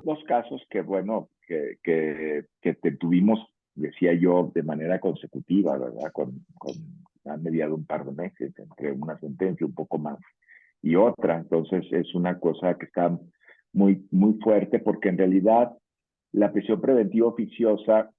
dos casos que, bueno, que tuvimos, decía yo, de manera consecutiva, ¿verdad? Han mediado un par de meses entre una sentencia, un poco más, y otra. Entonces, es una cosa que está muy, muy fuerte porque en realidad la prisión preventiva oficiosa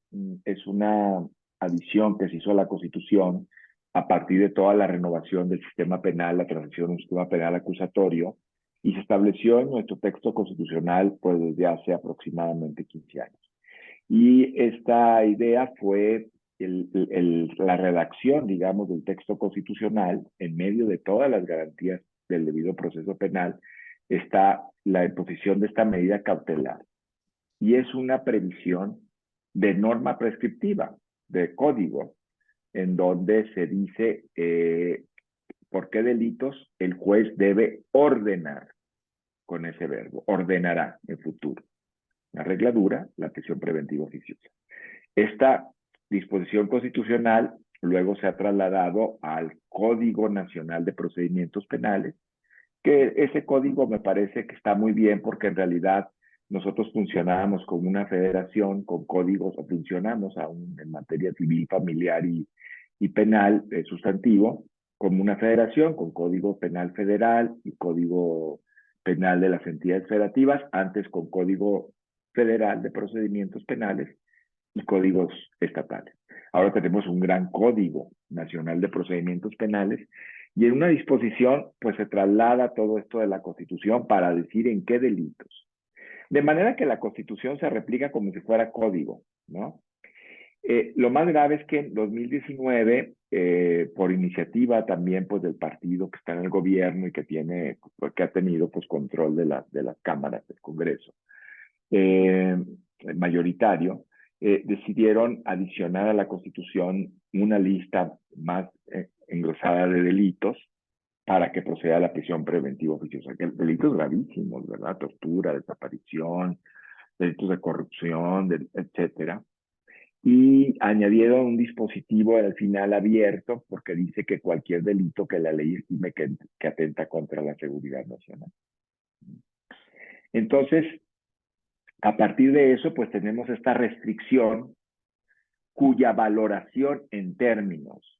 es una adición que se hizo a la Constitución a partir de toda la renovación del sistema penal, la transición a un sistema penal acusatorio, y se estableció en nuestro texto constitucional pues desde hace aproximadamente 15 años. Y esta idea fue la redacción, digamos, del texto constitucional en medio de todas las garantías del debido proceso penal, está la imposición de esta medida cautelar. Y es una previsión de norma prescriptiva, de código, en donde se dice por qué delitos el juez debe ordenar con ese verbo, ordenará en futuro. La regla dura, la prisión preventiva oficiosa. Esta disposición constitucional luego se ha trasladado al Código Nacional de Procedimientos Penales, que ese código me parece que está muy bien porque en realidad nosotros funcionábamos como una federación con códigos, o funcionamos aún en materia civil, familiar y penal sustantivo, como una federación con código penal federal y código penal de las entidades federativas, antes con código federal de procedimientos penales y códigos estatales. Ahora tenemos un gran código nacional de procedimientos penales y en una disposición pues se traslada todo esto de la Constitución para decir en qué delitos. De manera que la Constitución se replica como si fuera código, ¿no? Lo más grave es que en 2019, por iniciativa también pues del partido que está en el gobierno y que ha tenido pues control de las cámaras del Congreso, mayoritario, decidieron adicionar a la Constitución una lista más engrosada de delitos para que proceda a la prisión preventiva oficiosa. Que delitos gravísimos, ¿verdad? Tortura, desaparición, delitos de corrupción, etcétera. Y añadieron un dispositivo al final abierto porque dice que cualquier delito que la ley estime que atenta contra la seguridad nacional. Entonces, a partir de eso, pues tenemos esta restricción cuya valoración en términos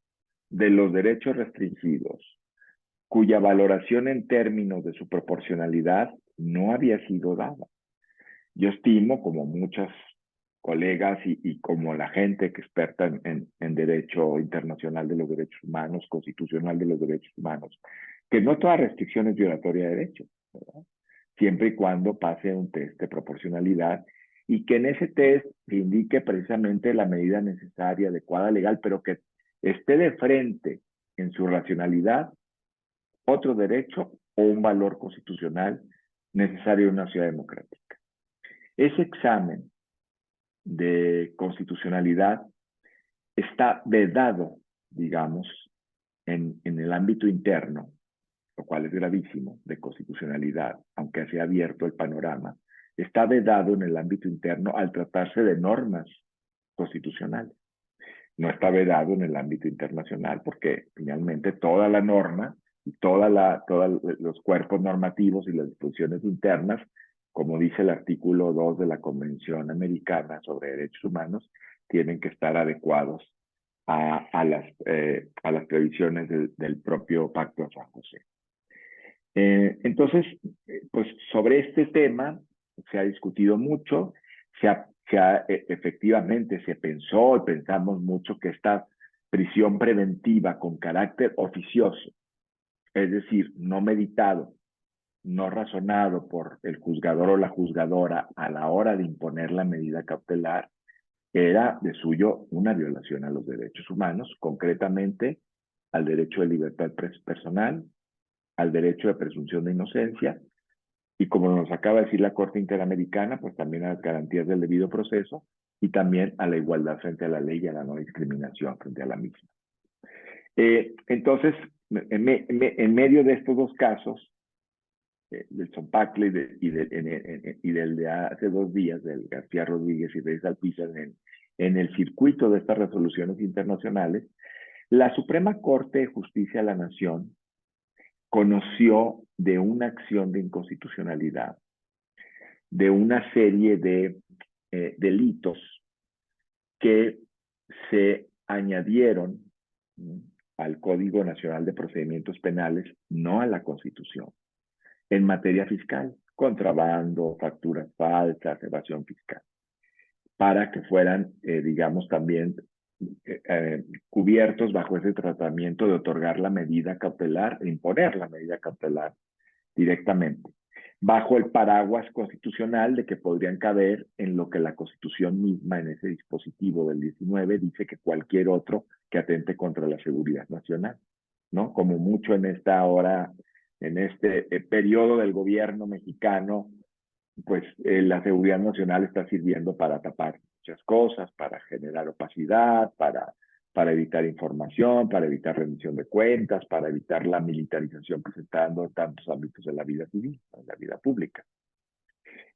de los derechos restringidos, cuya valoración en términos de su proporcionalidad no había sido dada. Yo estimo, como muchos colegas y como la gente que experta en derecho internacional de los derechos humanos, constitucional de los derechos humanos, que no toda restricción es violatoria de derechos, ¿verdad? Siempre y cuando pase un test de proporcionalidad y que en ese test se indique precisamente la medida necesaria, adecuada, legal, pero que esté de frente en su racionalidad otro derecho o un valor constitucional necesario en una sociedad democrática. Ese examen de constitucionalidad está vedado, digamos, en el ámbito interno, lo cual es gravísimo, de constitucionalidad, aunque se ha abierto el panorama, está vedado en el ámbito interno al tratarse de normas constitucionales. No está vedado en el ámbito internacional porque finalmente toda la norma y todos los cuerpos normativos y las disposiciones internas, como dice el artículo 2 de la Convención Americana sobre Derechos Humanos, tienen que estar adecuados a las previsiones del propio Pacto de San José. Entonces, pues sobre este tema se ha discutido mucho, efectivamente se pensamos mucho que esta prisión preventiva con carácter oficioso, es decir, no meditado, no razonado por el juzgador o la juzgadora a la hora de imponer la medida cautelar, era de suyo una violación a los derechos humanos, concretamente al derecho de libertad personal, al derecho de presunción de inocencia y, como nos acaba de decir la Corte Interamericana, pues también a las garantías del debido proceso y también a la igualdad frente a la ley y a la no discriminación frente a la misma. Entonces, en medio de estos dos casos, del Zompacle y del de hace 2 días, del García Rodríguez y Reyes Alpizar, en el circuito de estas resoluciones internacionales, la Suprema Corte de Justicia de la Nación conoció de una acción de inconstitucionalidad de una serie de delitos que se añadieron al Código Nacional de Procedimientos Penales, no a la Constitución, en materia fiscal, contrabando, facturas falsas, evasión fiscal, para que fueran, digamos, también cubiertos bajo ese tratamiento de otorgar la medida cautelar, e imponer la medida cautelar directamente, bajo el paraguas constitucional de que podrían caber en lo que la Constitución misma, en ese dispositivo del 19, dice que cualquier otro que atente contra la seguridad nacional, ¿no? Como mucho en esta hora, en este periodo del gobierno mexicano, pues la seguridad nacional está sirviendo para tapar muchas cosas, para generar opacidad, para evitar información, para evitar rendición de cuentas, para evitar la militarización que se está dando en tantos ámbitos de la vida civil, de la vida pública.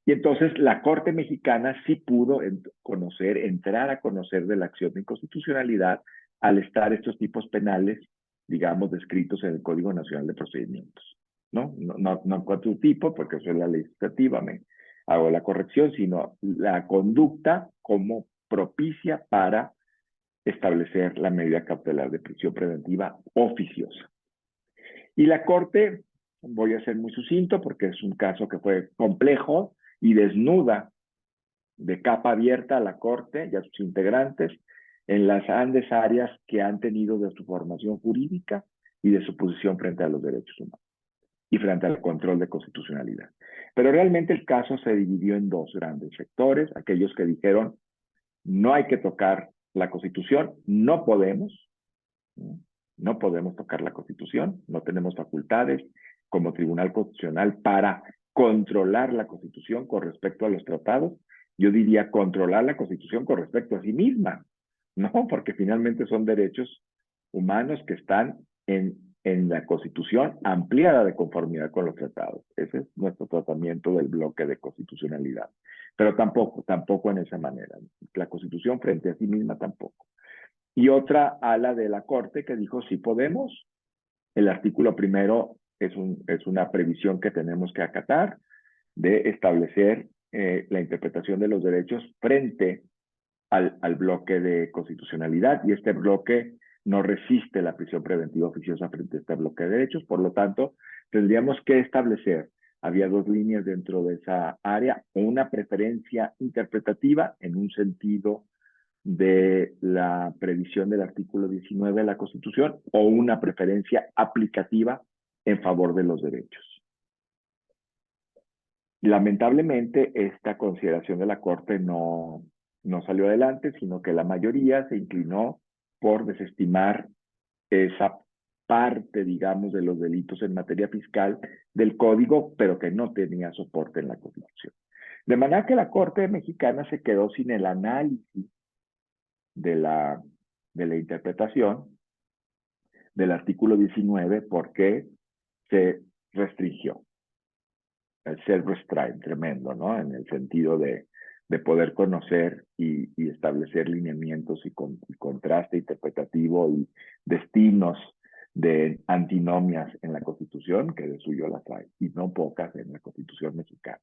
Y entonces la Corte Mexicana sí pudo entrar a conocer de la acción de inconstitucionalidad al estar estos tipos penales, digamos, descritos en el Código Nacional de Procedimientos. No en cuanto a tipo, porque eso es la legislativa, me hago la corrección, sino la conducta como propicia para establecer la medida cautelar de prisión preventiva oficiosa. Y la Corte, voy a ser muy sucinto porque es un caso que fue complejo y desnuda de capa abierta a la Corte y a sus integrantes en las grandes áreas que han tenido de su formación jurídica y de su posición frente a los derechos humanos y frente al control de constitucionalidad. Pero realmente el caso se dividió en dos grandes sectores, aquellos que dijeron no hay que tocar la Constitución, no podemos tocar la Constitución, no tenemos facultades como Tribunal Constitucional para controlar la Constitución con respecto a los tratados. Yo diría controlar la Constitución con respecto a sí misma, ¿no? Porque finalmente son derechos humanos que están en la Constitución ampliada de conformidad con los tratados. Ese es nuestro tratamiento del bloque de constitucionalidad. Pero tampoco en esa manera. La Constitución frente a sí misma tampoco. Y otra ala de la Corte que dijo sí podemos. El artículo primero es una previsión que tenemos que acatar de establecer la interpretación de los derechos frente al bloque de constitucionalidad, y este bloque no resiste la prisión preventiva oficiosa frente a este bloque de derechos. Por lo tanto, tendríamos que establecer, había dos líneas dentro de esa área, una preferencia interpretativa en un sentido de la previsión del artículo 19 de la Constitución o una preferencia aplicativa en favor de los derechos. Lamentablemente, esta consideración de la Corte no salió adelante, sino que la mayoría se inclinó por desestimar esa parte, digamos, de los delitos en materia fiscal del Código, pero que no tenía soporte en la Constitución. De manera que la Corte Mexicana se quedó sin el análisis de la interpretación del artículo 19 porque se restringió. El self-restraint tremendo, ¿no? En el sentido de poder conocer y establecer lineamientos y contraste interpretativo y destinos de antinomias en la Constitución, que de suyo las hay, y no pocas en la Constitución mexicana.